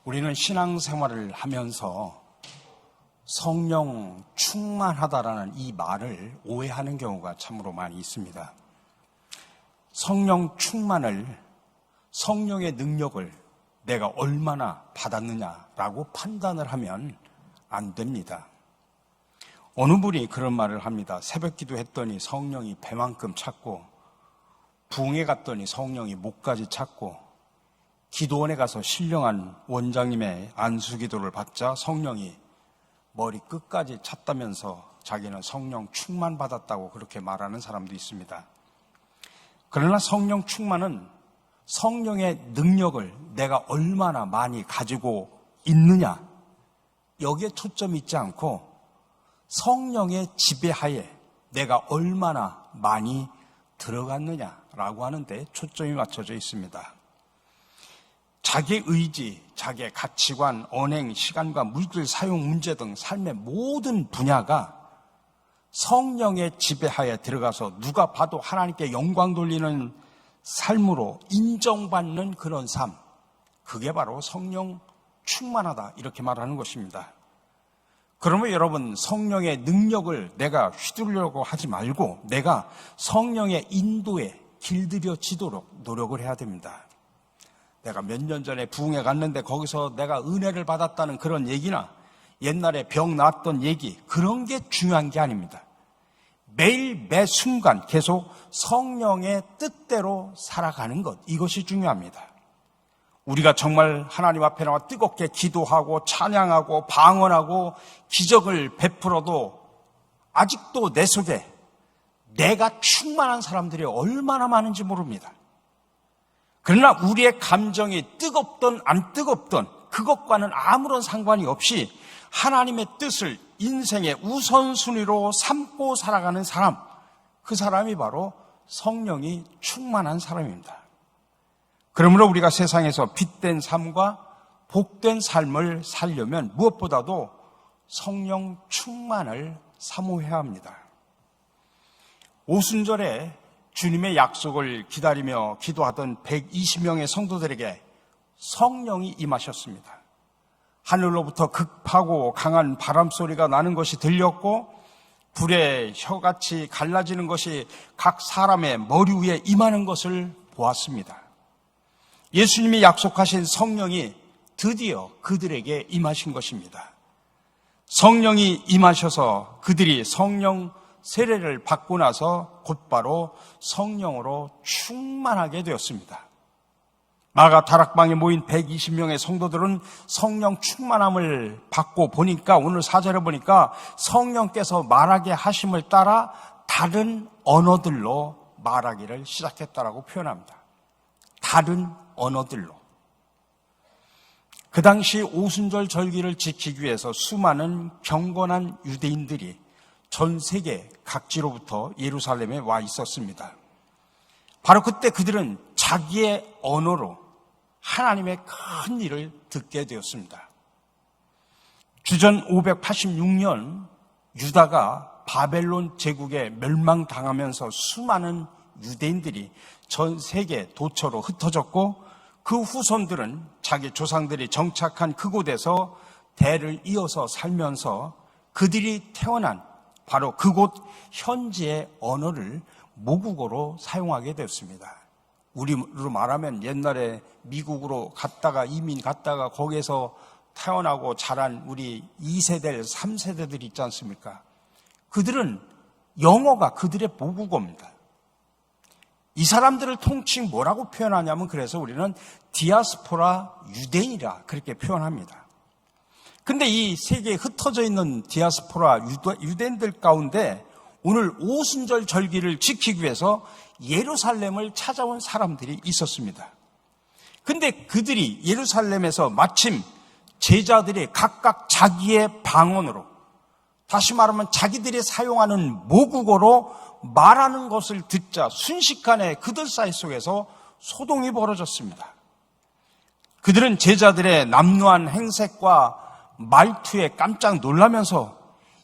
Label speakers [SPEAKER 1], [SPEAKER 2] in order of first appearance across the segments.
[SPEAKER 1] 우리는 신앙생활을 하면서 성령 충만하다라는 이 말을 오해하는 경우가 참으로 많이 있습니다. 성령 충만을, 성령의 능력을 내가 얼마나 받았느냐라고 판단을 하면 안 됩니다. 어느 분이 그런 말을 합니다. 새벽 기도했더니 성령이 배만큼 찼고, 부흥회 갔더니 성령이 목까지 찼고, 기도원에 가서 신령한 원장님의 안수기도를 받자 성령이 머리 끝까지 찼다면서 자기는 성령 충만 받았다고 그렇게 말하는 사람도 있습니다. 그러나 성령 충만은 성령의 능력을 내가 얼마나 많이 가지고 있느냐, 여기에 초점이 있지 않고 성령의 지배하에 내가 얼마나 많이 들어갔느냐라고 하는데 초점이 맞춰져 있습니다. 자기의 의지, 자기의 가치관, 언행, 시간과 물질 사용 문제 등 삶의 모든 분야가 성령의 지배하에 들어가서 누가 봐도 하나님께 영광 돌리는 삶으로 인정받는 그런 삶, 그게 바로 성령 충만하다 이렇게 말하는 것입니다. 그러면 여러분, 성령의 능력을 내가 휘두르려고 하지 말고 내가 성령의 인도에 길들여지도록 노력을 해야 됩니다. 내가 몇 년 전에 부흥회 갔는데 거기서 내가 은혜를 받았다는 그런 얘기나 옛날에 병 나았던 얘기, 그런 게 중요한 게 아닙니다. 매일 매 순간 계속 성령의 뜻대로 살아가는 것, 이것이 중요합니다. 우리가 정말 하나님 앞에 나와 뜨겁게 기도하고 찬양하고 방언하고 기적을 베풀어도 아직도 내 속에 내가 충만한 사람들이 얼마나 많은지 모릅니다. 그러나 우리의 감정이 뜨겁든 안 뜨겁든 그것과는 아무런 상관이 없이 하나님의 뜻을 인생의 우선순위로 삼고 살아가는 사람, 그 사람이 바로 성령이 충만한 사람입니다. 그러므로 우리가 세상에서 빛된 삶과 복된 삶을 살려면 무엇보다도 성령 충만을 사모해야 합니다. 오순절에 주님의 약속을 기다리며 기도하던 120명의 성도들에게 성령이 임하셨습니다. 하늘로부터 급하고 강한 바람소리가 나는 것이 들렸고 불의 혀같이 갈라지는 것이 각 사람의 머리 위에 임하는 것을 보았습니다. 예수님이 약속하신 성령이 드디어 그들에게 임하신 것입니다. 성령이 임하셔서 그들이 성령 세례를 받고 나서 곧바로 성령으로 충만하게 되었습니다. 마가 다락방에 모인 120명의 성도들은 성령 충만함을 받고 보니까, 오늘 4절에 보니까 성령께서 말하게 하심을 따라 다른 언어들로 말하기를 시작했다라고 표현합니다. 다른 언어들로. 그 당시 오순절 절기를 지키기 위해서 수많은 경건한 유대인들이 전 세계 각지로부터 예루살렘에 와 있었습니다. 바로 그때 그들은 자기의 언어로 하나님의 큰 일을 듣게 되었습니다. 주전 586년 유다가 바벨론 제국에 멸망당하면서 수많은 유대인들이 전 세계 도처로 흩어졌고, 그 후손들은 자기 조상들이 정착한 그곳에서 대를 이어서 살면서 그들이 태어난 바로 그곳 현지의 언어를 모국어로 사용하게 되었습니다. 우리로 말하면 옛날에 미국으로 갔다가 이민 갔다가 거기에서 태어나고 자란 우리 2세대, 3세대들이 있지 않습니까? 그들은 영어가 그들의 모국어입니다. 이 사람들을 통칭 뭐라고 표현하냐면, 그래서 우리는 디아스포라 유대인이라 그렇게 표현합니다. 근데 이 세계에 흩어져 있는 디아스포라 유대인들 가운데 오늘 오순절 절기를 지키기 위해서 예루살렘을 찾아온 사람들이 있었습니다. 근데 그들이 예루살렘에서 마침 제자들이 각각 자기의 방언으로, 다시 말하면 자기들이 사용하는 모국어로 말하는 것을 듣자 순식간에 그들 사이 속에서 소동이 벌어졌습니다. 그들은 제자들의 남루한 행색과 말투에 깜짝 놀라면서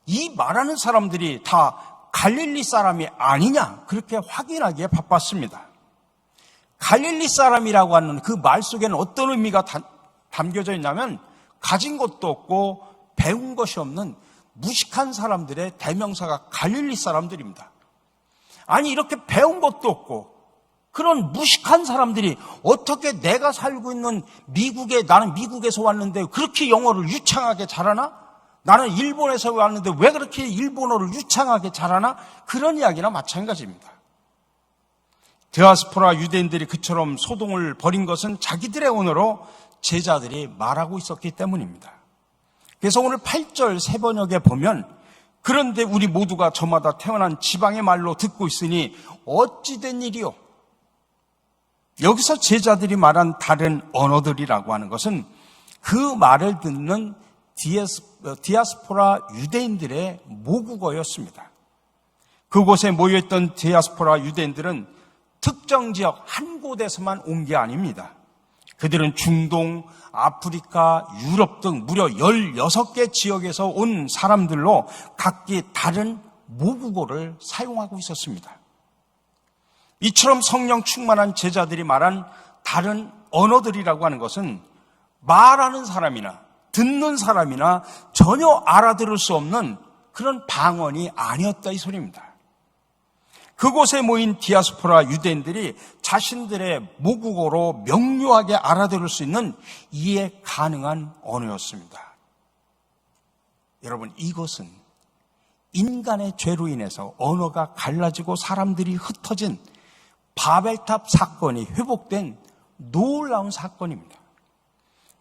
[SPEAKER 1] 이 말하는 사람들이 다 갈릴리 사람이 아니냐, 그렇게 확인하기에 바빴습니다. 갈릴리 사람이라고 하는 그 말 속에는 어떤 의미가 담겨져 있냐면 가진 것도 없고 배운 것이 없는 무식한 사람들의 대명사가 갈릴리 사람들입니다. 아니 이렇게 배운 것도 없고 그런 무식한 사람들이 어떻게 내가 살고 있는 나는 미국에서 왔는데 그렇게 영어를 유창하게 잘하나? 나는 일본에서 왔는데 왜 그렇게 일본어를 유창하게 잘하나? 그런 이야기나 마찬가지입니다. 디아스포라 유대인들이 그처럼 소동을 벌인 것은 자기들의 언어로 제자들이 말하고 있었기 때문입니다. 그래서 오늘 8절 세번역에 보면 그런데 우리 모두가 저마다 태어난 지방의 말로 듣고 있으니 어찌 된 일이요? 여기서 제자들이 말한 다른 언어들이라고 하는 것은 그 말을 듣는 디아스포라 유대인들의 모국어였습니다. 그곳에 모여있던 디아스포라 유대인들은 특정 지역 한 곳에서만 온 게 아닙니다. 그들은 중동, 아프리카, 유럽 등 무려 16개 지역에서 온 사람들로 각기 다른 모국어를 사용하고 있었습니다. 이처럼 성령 충만한 제자들이 말한 다른 언어들이라고 하는 것은 말하는 사람이나 듣는 사람이나 전혀 알아들을 수 없는 그런 방언이 아니었다 이 소리입니다. 그곳에 모인 디아스포라 유대인들이 자신들의 모국어로 명료하게 알아들을 수 있는 이해 가능한 언어였습니다. 여러분, 이것은 인간의 죄로 인해서 언어가 갈라지고 사람들이 흩어진 바벨탑 사건이 회복된 놀라운 사건입니다.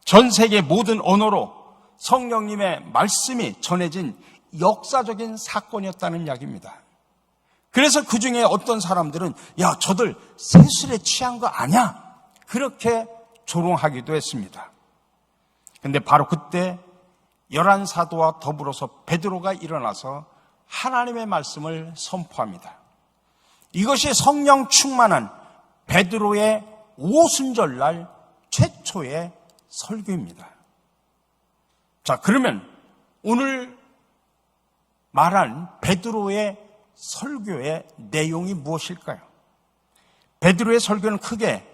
[SPEAKER 1] 전 세계 모든 언어로 성령님의 말씀이 전해진 역사적인 사건이었다는 이야기입니다. 그래서 그 중에 어떤 사람들은 야, 저들 세술에 취한 거 아니야? 그렇게 조롱하기도 했습니다. 그런데 바로 그때 11사도와 더불어서 베드로가 일어나서 하나님의 말씀을 선포합니다. 이것이 성령 충만한 베드로의 오순절날 최초의 설교입니다. 자, 그러면 오늘 말한 베드로의 설교의 내용이 무엇일까요? 베드로의 설교는 크게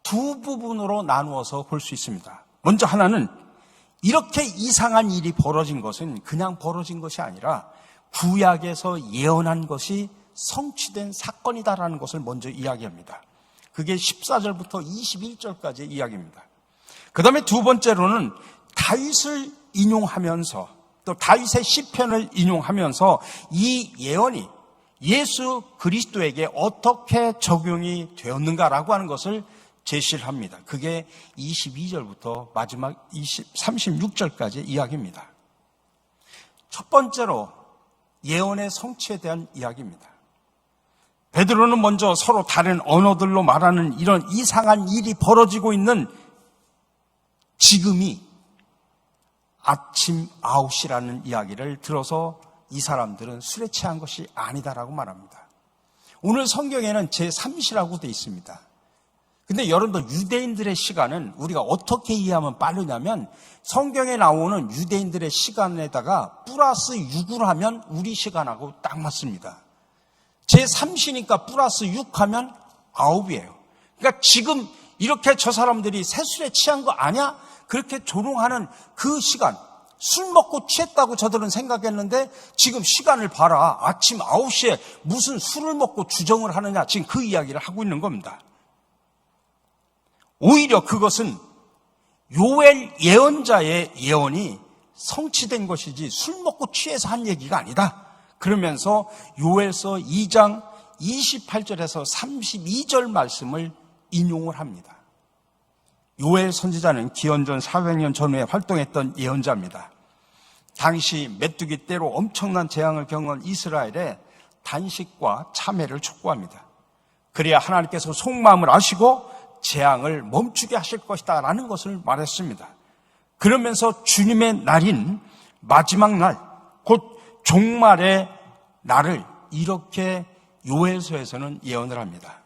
[SPEAKER 1] 두 부분으로 나누어서 볼 수 있습니다. 먼저 하나는 이렇게 이상한 일이 벌어진 것은 그냥 벌어진 것이 아니라 구약에서 예언한 것이 성취된 사건이다라는 것을 먼저 이야기합니다. 그게 14절부터 21절까지의 이야기입니다. 그 다음에 두 번째로는 다윗을 인용하면서 또 다윗의 시편을 인용하면서 이 예언이 예수 그리스도에게 어떻게 적용이 되었는가라고 하는 것을 제시를 합니다. 그게 22절부터 마지막 36절까지의 이야기입니다. 첫 번째로 예언의 성취에 대한 이야기입니다. 베드로는 먼저 서로 다른 언어들로 말하는 이런 이상한 일이 벌어지고 있는 지금이 아침 9시라는 이야기를 들어서 이 사람들은 술에 취한 것이 아니다라고 말합니다. 오늘 성경에는 제3시라고 되어 있습니다. 근데 여러분들 유대인들의 시간은 우리가 어떻게 이해하면 빠르냐면 성경에 나오는 유대인들의 시간에다가 플러스 6을 하면 우리 시간하고 딱 맞습니다. 제3시니까 플러스 6 하면 9이에요. 그러니까 지금 이렇게 저 사람들이 새술에 취한 거 아니야? 그렇게 조롱하는 그 시간, 술 먹고 취했다고 저들은 생각했는데 지금 시간을 봐라. 아침 9시에 무슨 술을 먹고 주정을 하느냐. 지금 그 이야기를 하고 있는 겁니다. 오히려 그것은 요엘 예언자의 예언이 성취된 것이지 술 먹고 취해서 한 얘기가 아니다. 그러면서 요엘서 2장 28절에서 32절 말씀을 인용을 합니다. 요엘 선지자는 기원전 400년 전후에 활동했던 예언자입니다. 당시 메뚜기 떼로 엄청난 재앙을 겪은 이스라엘에 단식과 참회를 촉구합니다. 그래야 하나님께서 속마음을 아시고 재앙을 멈추게 하실 것이다 라는 것을 말했습니다. 그러면서 주님의 날인 마지막 날, 곧 종말의 날을 이렇게 요엘서에서는 예언을 합니다.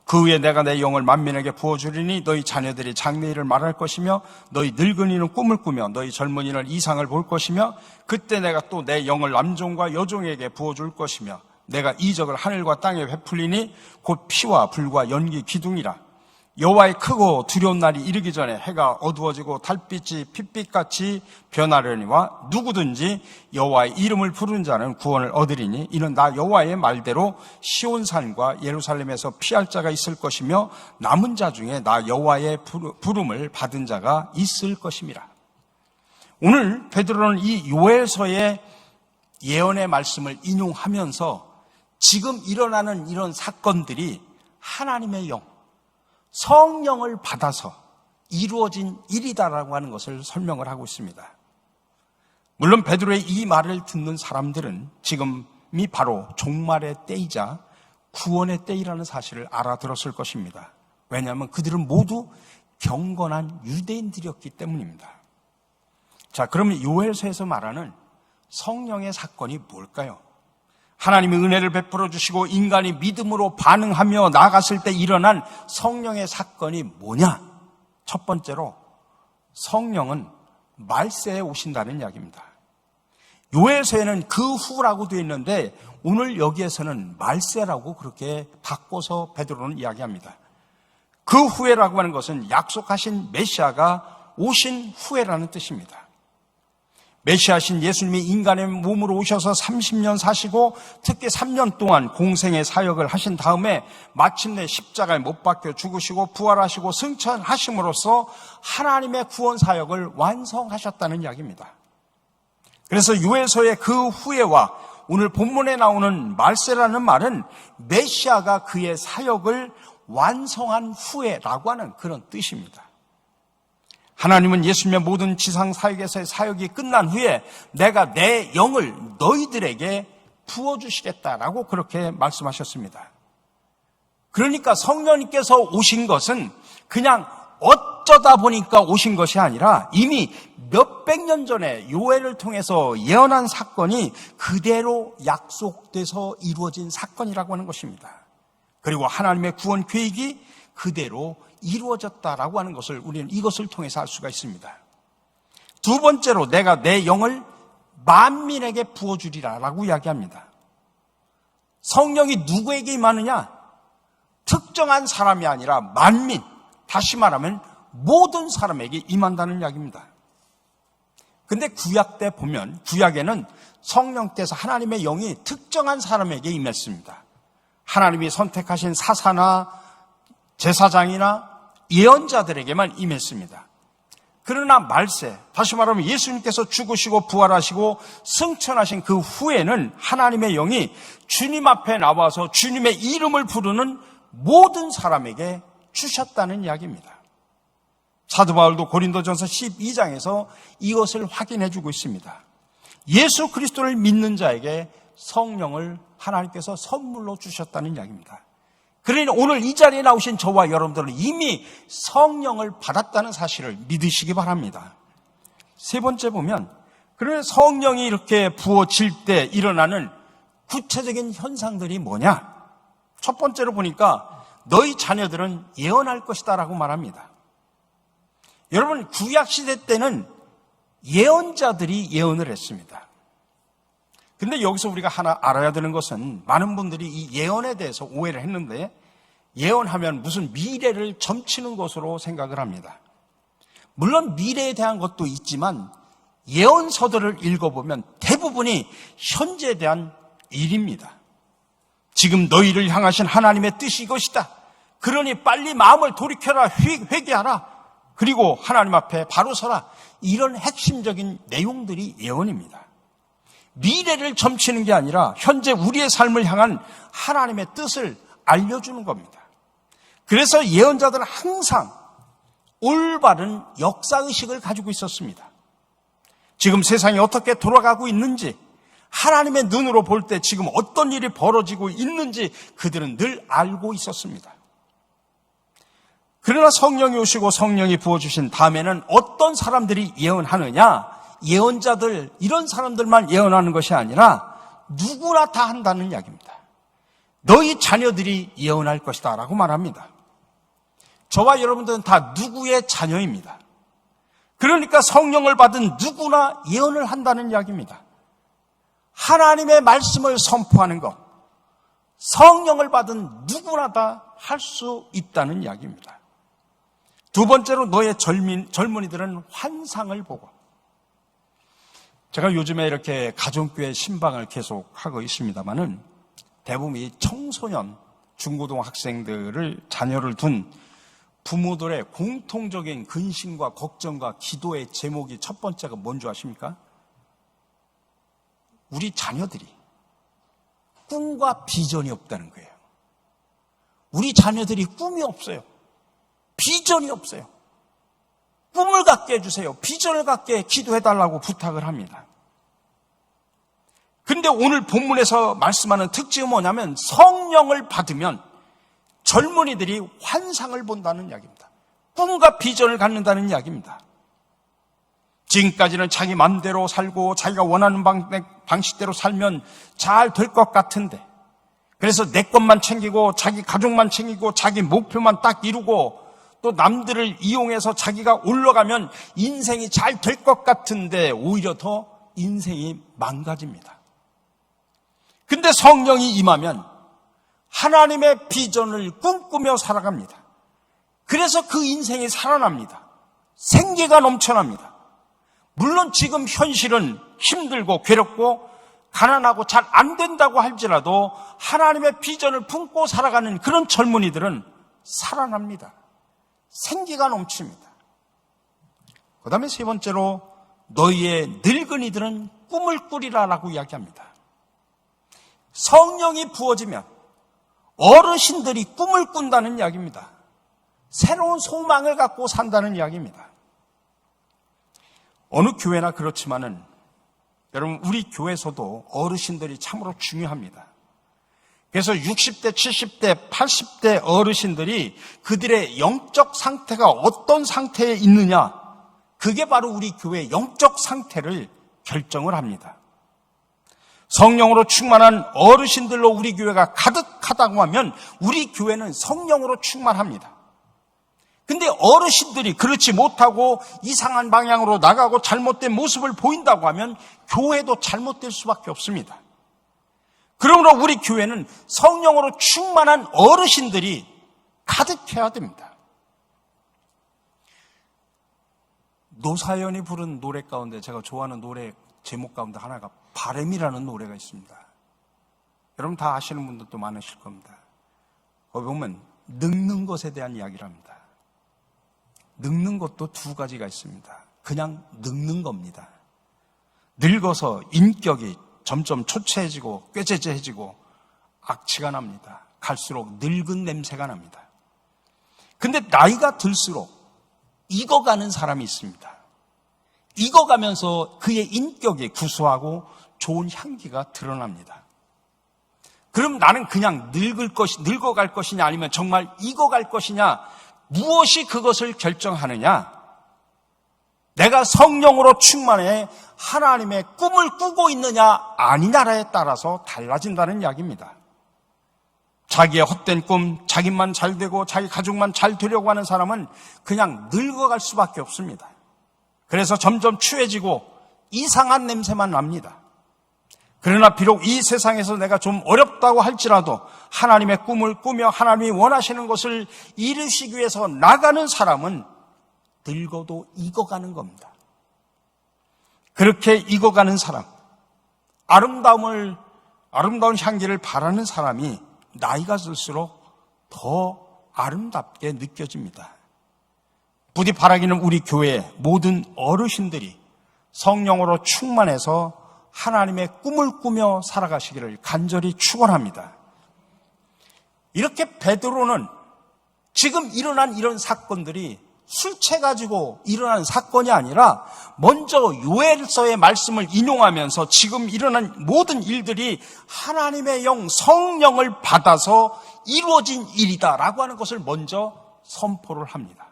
[SPEAKER 1] 그 후에 내가 내 영을 만민에게 부어주리니 너희 자녀들이 장래일을 말할 것이며 너희 늙은이는 꿈을 꾸며 너희 젊은이는 이상을 볼 것이며 그때 내가 또 내 영을 남종과 여종에게 부어줄 것이며 내가 이적을 하늘과 땅에 베풀리니 곧 피와 불과 연기 기둥이라. 여호와의 크고 두려운 날이 이르기 전에 해가 어두워지고 달빛이 핏빛같이 변하려니와 누구든지 여호와의 이름을 부르는 자는 구원을 얻으리니 이는 나 여호와의 말대로 시온산과 예루살렘에서 피할 자가 있을 것이며 남은 자 중에 나 여호와의 부름을 받은 자가 있을 것임이라. 오늘 베드로는 이 요엘서의 예언의 말씀을 인용하면서 지금 일어나는 이런 사건들이 하나님의 영, 성령을 받아서 이루어진 일이다라고 하는 것을 설명을 하고 있습니다. 물론 베드로의 이 말을 듣는 사람들은 지금이 바로 종말의 때이자 구원의 때이라는 사실을 알아들었을 것입니다. 왜냐하면 그들은 모두 경건한 유대인들이었기 때문입니다. 자, 그러면 요엘서에서 말하는 성령의 사건이 뭘까요? 하나님의 은혜를 베풀어 주시고 인간이 믿음으로 반응하며 나아갔을 때 일어난 성령의 사건이 뭐냐? 첫 번째로 성령은 말세에 오신다는 이야기입니다. 요엘서에는 그 후라고 되어 있는데 오늘 여기에서는 말세라고 그렇게 바꿔서 베드로는 이야기합니다. 그 후에라고 하는 것은 약속하신 메시아가 오신 후에라는 뜻입니다. 메시아신 예수님이 인간의 몸으로 오셔서 30년 사시고 특히 3년 동안 공생의 사역을 하신 다음에 마침내 십자가에 못 박혀 죽으시고 부활하시고 승천하심으로써 하나님의 구원 사역을 완성하셨다는 이야기입니다. 그래서 요엘서의 그 후에와 오늘 본문에 나오는 말세라는 말은 메시아가 그의 사역을 완성한 후에라고 하는 그런 뜻입니다. 하나님은 예수님의 모든 지상 사역에서의 사역이 끝난 후에 내가 내 영을 너희들에게 부어주시겠다라고 그렇게 말씀하셨습니다. 그러니까 성령님께서 오신 것은 그냥 어쩌다 보니까 오신 것이 아니라 이미 몇백 년 전에 요엘을 통해서 예언한 사건이 그대로 약속돼서 이루어진 사건이라고 하는 것입니다. 그리고 하나님의 구원 계획이 그대로 이루어졌다라고 하는 것을 우리는 이것을 통해서 알 수가 있습니다. 두 번째로 내가 내 영을 만민에게 부어주리라라고 이야기합니다. 성령이 누구에게 임하느냐? 특정한 사람이 아니라 만민, 다시 말하면 모든 사람에게 임한다는 이야기입니다. 근데 구약 때 보면 구약에는 성령께서 하나님의 영이 특정한 사람에게 임했습니다. 하나님이 선택하신 사사나 제사장이나 예언자들에게만 임했습니다. 그러나 말세, 다시 말하면 예수님께서 죽으시고 부활하시고 승천하신 그 후에는 하나님의 영이 주님 앞에 나와서 주님의 이름을 부르는 모든 사람에게 주셨다는 이야기입니다. 사도 바울도 고린도전서 12장에서 이것을 확인해 주고 있습니다. 예수 그리스도를 믿는 자에게 성령을 하나님께서 선물로 주셨다는 이야기입니다. 그러니 오늘 이 자리에 나오신 저와 여러분들은 이미 성령을 받았다는 사실을 믿으시기 바랍니다. 세 번째 보면 그러면 성령이 이렇게 부어질 때 일어나는 구체적인 현상들이 뭐냐? 첫 번째로 보니까 너희 자녀들은 예언할 것이다 라고 말합니다. 여러분 구약시대 때는 예언자들이 예언을 했습니다. 근데 여기서 우리가 하나 알아야 되는 것은 많은 분들이 이 예언에 대해서 오해를 했는데 예언하면 무슨 미래를 점치는 것으로 생각을 합니다. 물론 미래에 대한 것도 있지만 예언서들을 읽어보면 대부분이 현재에 대한 일입니다. 지금 너희를 향하신 하나님의 뜻이 이것이다. 그러니 빨리 마음을 돌이켜라, 회개하라. 그리고 하나님 앞에 바로 서라. 이런 핵심적인 내용들이 예언입니다. 미래를 점치는 게 아니라 현재 우리의 삶을 향한 하나님의 뜻을 알려주는 겁니다. 그래서 예언자들은 항상 올바른 역사의식을 가지고 있었습니다. 지금 세상이 어떻게 돌아가고 있는지, 하나님의 눈으로 볼 때 지금 어떤 일이 벌어지고 있는지 그들은 늘 알고 있었습니다. 그러나 성령이 오시고 성령이 부어주신 다음에는 어떤 사람들이 예언하느냐? 예언자들, 이런 사람들만 예언하는 것이 아니라 누구나 다 한다는 이야기입니다. 너희 자녀들이 예언할 것이다 라고 말합니다. 저와 여러분들은 다 누구의 자녀입니다. 그러니까 성령을 받은 누구나 예언을 한다는 이야기입니다. 하나님의 말씀을 선포하는 것, 성령을 받은 누구나 다 할 수 있다는 이야기입니다. 두 번째로 너의 젊은이들은 환상을 보고. 제가 요즘에 이렇게 가정교회 신방을 계속 하고 있습니다만은 대부분 이 청소년, 중고등학생들을 자녀를 둔 부모들의 공통적인 근심과 걱정과 기도의 제목이 첫 번째가 뭔지 아십니까? 우리 자녀들이 꿈과 비전이 없다는 거예요. 우리 자녀들이 꿈이 없어요. 비전이 없어요. 꿈을 갖게 해주세요. 비전을 갖게 기도해달라고 부탁을 합니다. 근데 오늘 본문에서 말씀하는 특징은 뭐냐면 성령을 받으면 젊은이들이 환상을 본다는 이야기입니다. 꿈과 비전을 갖는다는 이야기입니다. 지금까지는 자기 마음대로 살고 자기가 원하는 방식대로 살면 잘 될 것 같은데, 그래서 내 것만 챙기고 자기 가족만 챙기고 자기 목표만 딱 이루고 또 남들을 이용해서 자기가 올라가면 인생이 잘 될 것 같은데 오히려 더 인생이 망가집니다. 근데 성령이 임하면 하나님의 비전을 꿈꾸며 살아갑니다. 그래서 그 인생이 살아납니다. 생기가 넘쳐납니다. 물론 지금 현실은 힘들고 괴롭고 가난하고 잘 안 된다고 할지라도 하나님의 비전을 품고 살아가는 그런 젊은이들은 살아납니다. 생기가 넘칩니다. 그 다음에 세 번째로 너희의 늙은이들은 꿈을 꾸리라라고 이야기합니다. 성령이 부어지면 어르신들이 꿈을 꾼다는 이야기입니다. 새로운 소망을 갖고 산다는 이야기입니다. 어느 교회나 그렇지만은 여러분 우리 교회에서도 어르신들이 참으로 중요합니다. 그래서 60대, 70대, 80대 어르신들이 그들의 영적 상태가 어떤 상태에 있느냐, 그게 바로 우리 교회의 영적 상태를 결정을 합니다. 성령으로 충만한 어르신들로 우리 교회가 가득하다고 하면 우리 교회는 성령으로 충만합니다. 근데 어르신들이 그렇지 못하고 이상한 방향으로 나가고 잘못된 모습을 보인다고 하면 교회도 잘못될 수밖에 없습니다. 그러므로 우리 교회는 성령으로 충만한 어르신들이 가득해야 됩니다. 노사연이 부른 노래 가운데 제가 좋아하는 노래 제목 가운데 하나가 바람이라는 노래가 있습니다. 여러분 다 아시는 분들도 많으실 겁니다. 거기 보면 늙는 것에 대한 이야기를 합니다. 늙는 것도 두 가지가 있습니다. 그냥 늙는 겁니다. 늙어서 인격이 점점 초췌해지고 꾀죄죄해지고 악취가 납니다. 갈수록 늙은 냄새가 납니다. 근데 나이가 들수록 익어가는 사람이 있습니다. 익어가면서 그의 인격이 구수하고 좋은 향기가 드러납니다. 그럼 나는 그냥 늙어갈 것이냐 아니면 정말 익어갈 것이냐, 무엇이 그것을 결정하느냐? 내가 성령으로 충만해 하나님의 꿈을 꾸고 있느냐 아니냐에 따라서 달라진다는 이야기입니다. 자기의 헛된 꿈, 자기만 잘 되고 자기 가족만 잘 되려고 하는 사람은 그냥 늙어갈 수밖에 없습니다. 그래서 점점 추해지고 이상한 냄새만 납니다. 그러나 비록 이 세상에서 내가 좀 어렵다고 할지라도 하나님의 꿈을 꾸며 하나님이 원하시는 것을 이루시기 위해서 나가는 사람은 늙어도 익어가는 겁니다. 그렇게 익어가는 사람, 아름다운 향기를 바라는 사람이 나이가 들수록 더 아름답게 느껴집니다. 부디 바라기는 우리 교회의 모든 어르신들이 성령으로 충만해서 하나님의 꿈을 꾸며 살아가시기를 간절히 축원합니다. 이렇게 베드로는 지금 일어난 이런 사건들이 술 취해가지고 일어난 사건이 아니라 먼저 요엘서의 말씀을 인용하면서 지금 일어난 모든 일들이 하나님의 영 성령을 받아서 이루어진 일이다라고 하는 것을 먼저 선포를 합니다.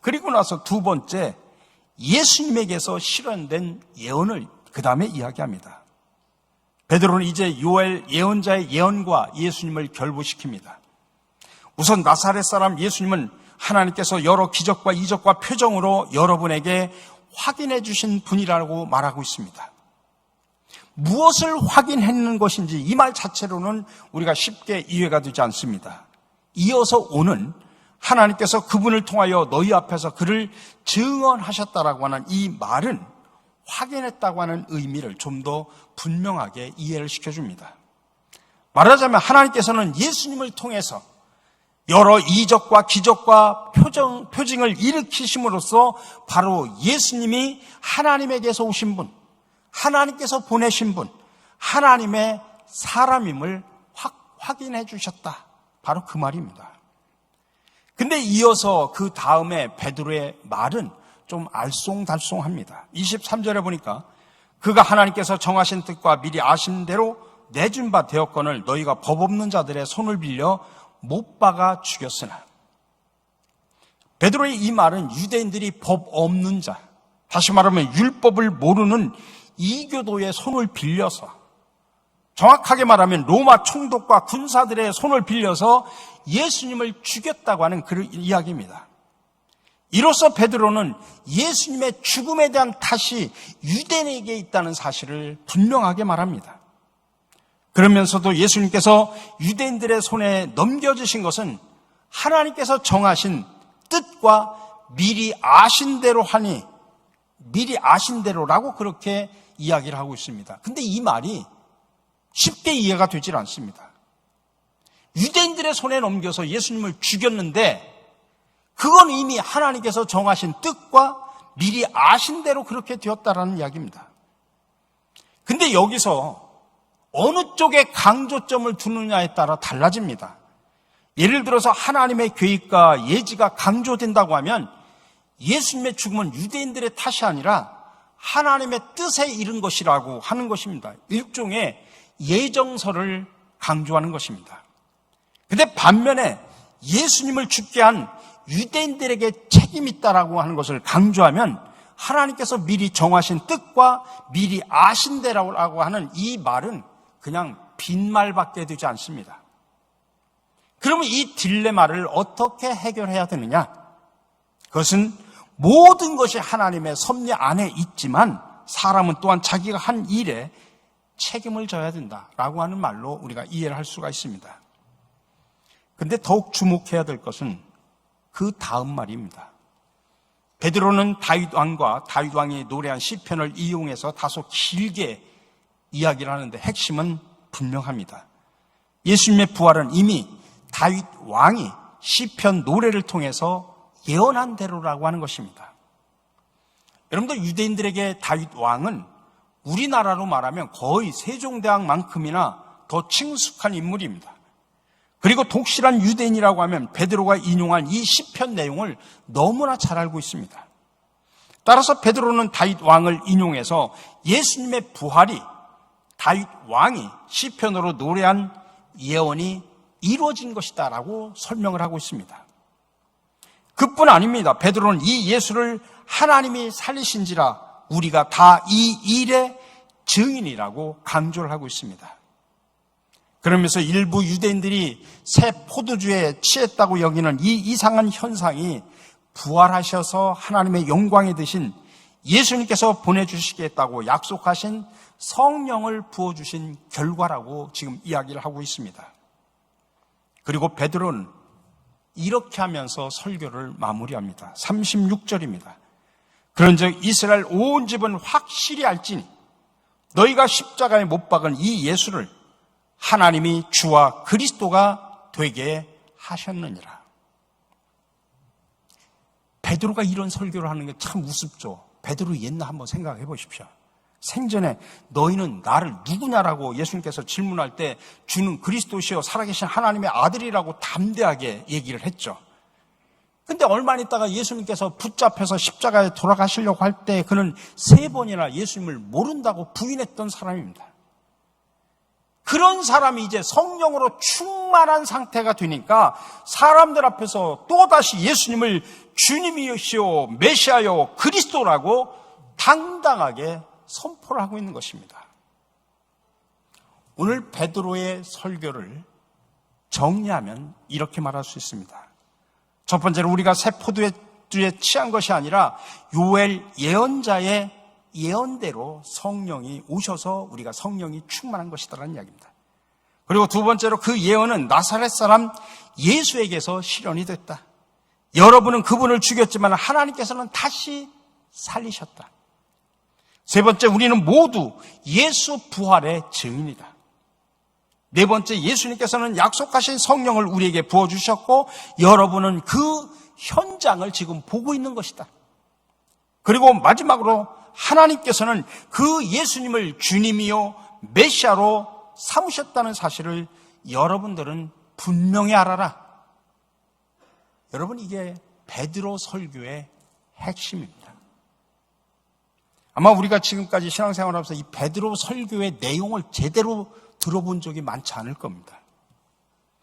[SPEAKER 1] 그리고 나서 두 번째, 예수님에게서 실현된 예언을 그 다음에 이야기합니다. 베드로는 이제 요엘 예언자의 예언과 예수님을 결부시킵니다. 우선 나사렛 사람 예수님은 하나님께서 여러 기적과 이적과 표정으로 여러분에게 확인해 주신 분이라고 말하고 있습니다. 무엇을 확인했는 것인지 이 말 자체로는 우리가 쉽게 이해가 되지 않습니다. 이어서 오는 하나님께서 그분을 통하여 너희 앞에서 그를 증언하셨다라고 하는 이 말은 확인했다고 하는 의미를 좀 더 분명하게 이해를 시켜줍니다. 말하자면 하나님께서는 예수님을 통해서 여러 이적과 기적과 표징을 일으키심으로써 바로 예수님이 하나님에게서 오신 분, 하나님께서 보내신 분, 하나님의 사람임을 확인해 주셨다. 바로 그 말입니다. 근데 이어서 그 다음에 베드로의 말은 좀 알쏭달쏭합니다. 23절에 보니까 그가 하나님께서 정하신 뜻과 미리 아신 대로 내준 바 되었거늘 너희가 법 없는 자들의 손을 빌려 못 박아 죽였으나. 베드로의 이 말은 유대인들이 법 없는 자, 다시 말하면 율법을 모르는 이교도의 손을 빌려서, 정확하게 말하면 로마 총독과 군사들의 손을 빌려서 예수님을 죽였다고 하는 그 이야기입니다. 이로써 베드로는 예수님의 죽음에 대한 탓이 유대인에게 있다는 사실을 분명하게 말합니다. 그러면서도 예수님께서 유대인들의 손에 넘겨주신 것은 하나님께서 정하신 뜻과 미리 아신 대로 하니, 미리 아신 대로라고 그렇게 이야기를 하고 있습니다. 근데 이 말이 쉽게 이해가 되질 않습니다. 유대인들의 손에 넘겨서 예수님을 죽였는데 그건 이미 하나님께서 정하신 뜻과 미리 아신 대로 그렇게 되었다라는 이야기입니다. 근데 여기서 어느 쪽에 강조점을 두느냐에 따라 달라집니다. 예를 들어서 하나님의 계획과 예지가 강조된다고 하면 예수님의 죽음은 유대인들의 탓이 아니라 하나님의 뜻에 이른 것이라고 하는 것입니다. 일종의 예정설을 강조하는 것입니다. 근데 반면에 예수님을 죽게 한 유대인들에게 책임이 있다라고 하는 것을 강조하면 하나님께서 미리 정하신 뜻과 미리 아신 대로라고 하는 이 말은 그냥 빈말밖에 되지 않습니다. 그러면 이 딜레마를 어떻게 해결해야 되느냐? 그것은 모든 것이 하나님의 섭리 안에 있지만 사람은 또한 자기가 한 일에 책임을 져야 된다라고 하는 말로 우리가 이해를 할 수가 있습니다. 그런데 더욱 주목해야 될 것은 그 다음 말입니다. 베드로는 다윗 왕과 다윗 왕이 노래한 시편을 이용해서 다소 길게 이야기를 하는데 핵심은 분명합니다. 예수님의 부활은 이미 다윗 왕이 시편 노래를 통해서 예언한 대로라고 하는 것입니다. 여러분들, 유대인들에게 다윗 왕은 우리나라로 말하면 거의 세종대왕만큼이나 더 친숙한 인물입니다. 그리고 독실한 유대인이라고 하면 베드로가 인용한 이 시편 내용을 너무나 잘 알고 있습니다. 따라서 베드로는 다윗 왕을 인용해서 예수님의 부활이 다윗 왕이 시편으로 노래한 예언이 이루어진 것이다 라고 설명을 하고 있습니다. 그뿐 아닙니다. 베드로는 이 예수를 하나님이 살리신지라 우리가 다 이 일의 증인이라고 강조를 하고 있습니다. 그러면서 일부 유대인들이 새 포도주에 취했다고 여기는 이 이상한 현상이 부활하셔서 하나님의 영광에 드신 예수님께서 보내주시겠다고 약속하신 성령을 부어주신 결과라고 지금 이야기를 하고 있습니다. 그리고 베드로는 이렇게 하면서 설교를 마무리합니다. 36절입니다. 그런즉 이스라엘 온 집은 확실히 알지니 너희가 십자가에 못 박은 이 예수를 하나님이 주와 그리스도가 되게 하셨느니라. 베드로가 이런 설교를 하는 게 참 우습죠. 베드로 옛날 한번 생각해 보십시오. 생전에 너희는 나를 누구냐라고 예수님께서 질문할 때 주는 그리스도시요 살아계신 하나님의 아들이라고 담대하게 얘기를 했죠. 근데 얼마 있다가 예수님께서 붙잡혀서 십자가에 돌아가시려고 할 때 그는 3번이나 예수님을 모른다고 부인했던 사람입니다. 그런 사람이 이제 성령으로 충만한 상태가 되니까 사람들 앞에서 또다시 예수님을 주님이시오 메시아요 그리스도라고 당당하게 선포를 하고 있는 것입니다. 오늘 베드로의 설교를 정리하면 이렇게 말할 수 있습니다. 첫 번째로 우리가 새 포도주에 취한 것이 아니라 요엘 예언자의 예언대로 성령이 오셔서 우리가 성령이 충만한 것이다라는 이야기입니다. 그리고 두 번째로 그 예언은 나사렛 사람 예수에게서 실현이 됐다. 여러분은 그분을 죽였지만 하나님께서는 다시 살리셨다. 세 번째, 우리는 모두 예수 부활의 증인이다. 네 번째, 예수님께서는 약속하신 성령을 우리에게 부어주셨고 여러분은 그 현장을 지금 보고 있는 것이다. 그리고 마지막으로 하나님께서는 그 예수님을 주님이요 메시아로 삼으셨다는 사실을 여러분들은 분명히 알아라. 여러분, 이게 베드로 설교의 핵심입니다. 아마 우리가 지금까지 신앙생활하면서 이 베드로 설교의 내용을 제대로 들어본 적이 많지 않을 겁니다.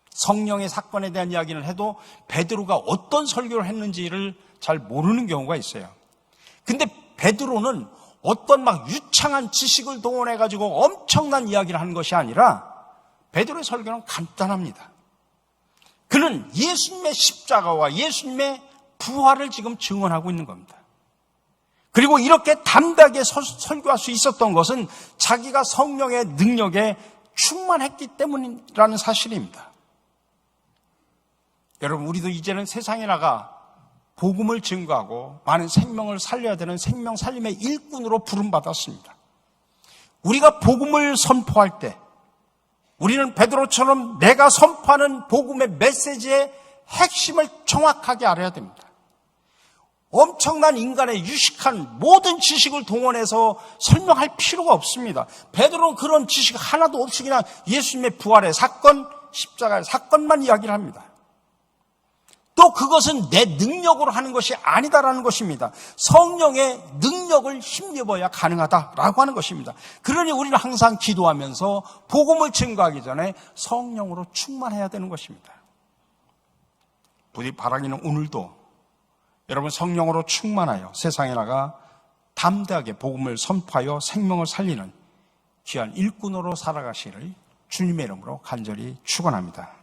[SPEAKER 1] 성령의 사건에 대한 이야기를 해도 베드로가 어떤 설교를 했는지를 잘 모르는 경우가 있어요. 근데 베드로는 어떤 막 유창한 지식을 동원해가지고 엄청난 이야기를 하는 것이 아니라 베드로의 설교는 간단합니다. 그는 예수님의 십자가와 예수님의 부활을 지금 증언하고 있는 겁니다. 그리고 이렇게 담대하게 설교할 수 있었던 것은 자기가 성령의 능력에 충만했기 때문이라는 사실입니다. 여러분, 우리도 이제는 세상에 나가 복음을 증거하고 많은 생명을 살려야 되는 생명 살림의 일꾼으로 부름받았습니다. 우리가 복음을 선포할 때 우리는 베드로처럼 내가 선포하는 복음의 메시지의 핵심을 정확하게 알아야 됩니다. 엄청난 인간의 유식한 모든 지식을 동원해서 설명할 필요가 없습니다. 베드로는 그런 지식 하나도 없이 그냥 예수님의 부활의 사건, 십자가의 사건만 이야기를 합니다. 또 그것은 내 능력으로 하는 것이 아니다라는 것입니다. 성령의 능력을 힘입어야 가능하다라고 하는 것입니다. 그러니 우리는 항상 기도하면서 복음을 증거하기 전에 성령으로 충만해야 되는 것입니다. 부디 바라기는 오늘도 여러분 성령으로 충만하여 세상에 나가 담대하게 복음을 선포하여 생명을 살리는 귀한 일꾼으로 살아가시를 주님의 이름으로 간절히 축원합니다.